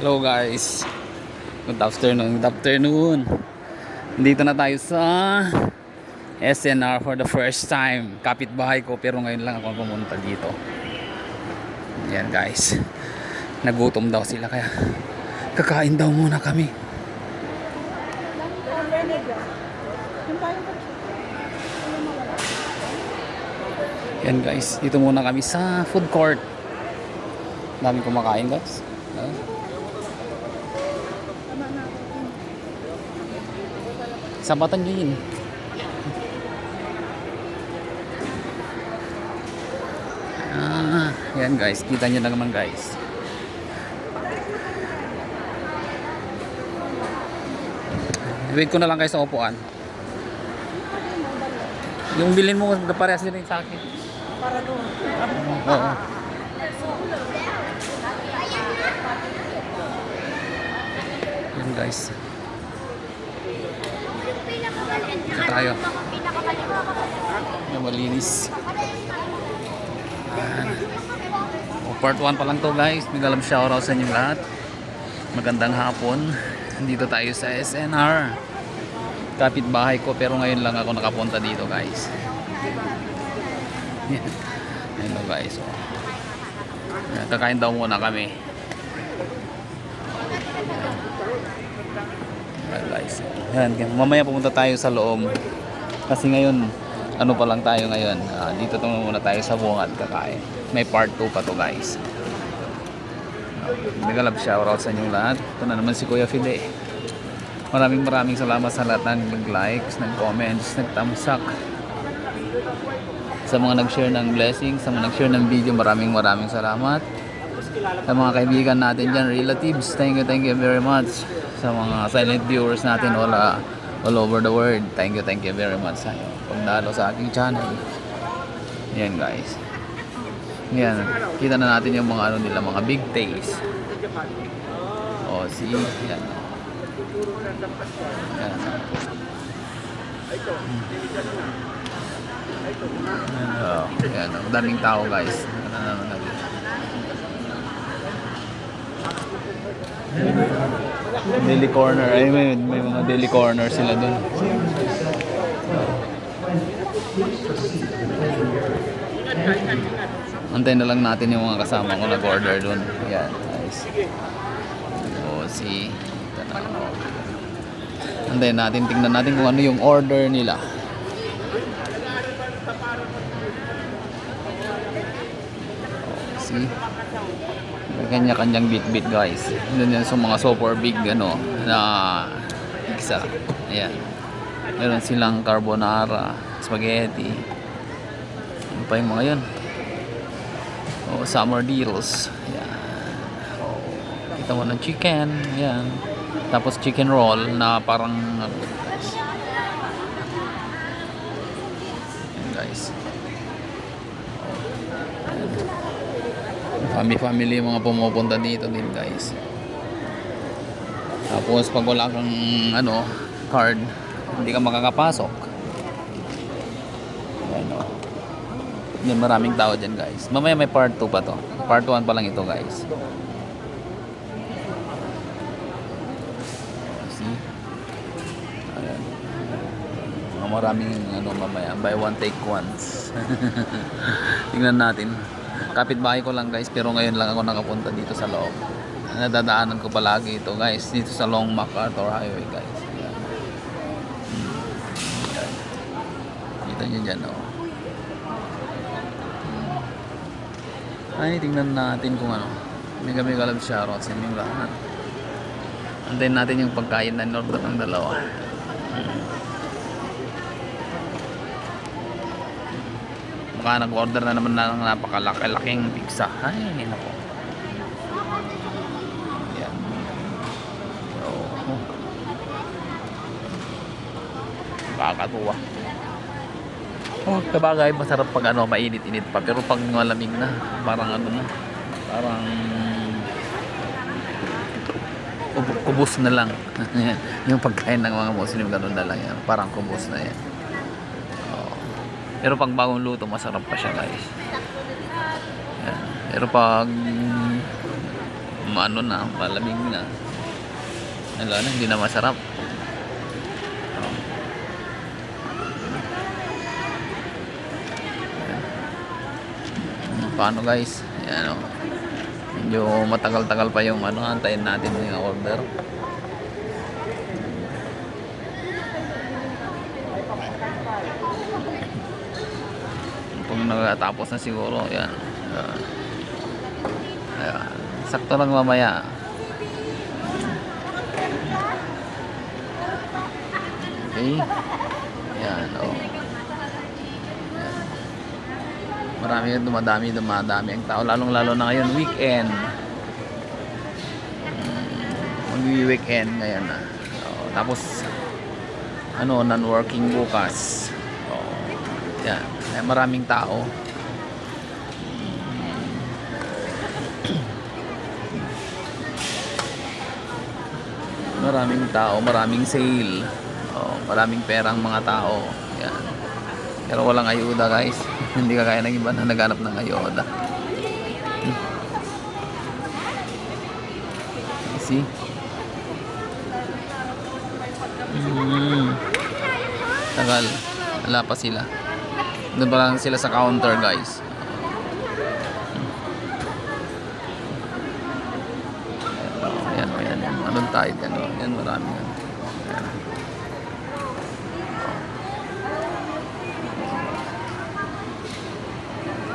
Hello guys. Good afternoon. Good afternoon. Dito na tayo sa SNR for the first time. Kapitbahay ko pero ngayon lang ako pumunta dito. Yan guys. Nagutom daw sila kaya kakain daw muna kami. Yan guys, dito muna kami sa food court. Daming kumakain guys. Sambatan nyo yun. Yan guys, kita nyo na naman guys. Wait ko na lang kayo sa upuan. Yung bilhin mo, parehas din rin sa akin. Para doon. Oo. Yan guys. Ito tayo. Yan, malinis. Part 1 pa lang to guys. Biglang shoutout sa inyong lahat. Magandang hapon. Nandito tayo sa SNR. Kapitbahay ko pero ngayon lang ako nakapunta dito guys. Hello guys. Kakain daw muna kami. Guys. Yan, mamaya pumunta tayo sa loob. Kasi ngayon, ano pa lang tayo ngayon. Dito muna tayo sa bungad kakain. May part 2 pa to guys. Nagalab shoutout sa inyong lahat. Ito na naman si Kuya Fide. Maraming salamat sa lahat ng nag-likes, nag-comments, nag-thumbs up. Sa mga nag-share ng blessings, sa mga nag-share ng video, maraming salamat. Sa mga kaibigan natin dyan, relatives, thank you very much. Sa mga silent viewers natin all over the world, thank you very much sa pagdalo sa aking channel. Yan guys. Yan, kita na natin yung mga ano nila, mga big taste. Oh, see, yan. Yan. Yan, ang daming tao guys. Deli corner, ay may mga deli corner sila dun. Antayin na lang natin yung mga kasama ko nag-order dun. Yan, guys. O, see. Antayin natin, tingnan natin kung ano yung order nila. O, see. Kanya-kanyang bit guys. Doon yan sa mga super big ano na pizza. Ayan. Meron silang carbonara, spaghetti. Ano pa yung mga yun? Oh, summer deals. Ayan. Oh, kita mo ng chicken. Ayan. Tapos chicken roll na parang ayan guys. Family mga pumupunta dito din guys. Tapos pag wala kang ano card, hindi ka makakapasok. Ano. Yan, maraming tao dyan guys. Mamaya may part 2 pa to. Part 1 pa lang ito guys. See? Ayan. Maraming ano mamaya. Buy one take once. Tingnan natin. Kapitbahay ko lang guys pero ngayon lang ako nakapunta dito sa loob. Nadadaanan ko palagi ito guys dito sa Long MacArthur Highway guys. Ayan. Ayan. Kita nyo dyan oh. Ay tingnan natin kung ano. Mega love shoutout sa inyong lahat. Antayin natin yung pagkain na normal ng dalawa. Baka nag-order na naman ng napakalaki-laking pizza. Ay, nako. Yan. So, kakatuwa. Oh, kabagay, masarap pag ano, mainit-init pa. Pero pag malamig na, parang ano na, parang kubos na lang. Yung pagkain ng mga Muslim, ganun na lang yan. Parang kubos na yan. Pero pag bagong luto, masarap pa siya guys. Yan. Pero pag ano na, malamig na. Wala na, hindi na masarap. Paano guys? Ayan o. Medyo matagal-tagal pa yung ano, antayin natin yung order. Pag nakatapos na siguro, ayan. Ayan. Sakto lang mamaya. Okay. Ayan o. Marami yung dumadami ang tao, lalong-lalo na ngayon weekend. Magwi-weekend ngayon na. Tapos ano, non-working bukas. Yan, ay maraming tao. Maraming tao, maraming sale. Maraming perang mga tao. Yan. Pero walang ayuda guys. Hindi kagaya ng iba na naghanap ng ayuda. See? Tagal. Wala pa sila. Doon pa lang sila sa counter guys. Ayan. Anong tide? Yan marami. Ayan.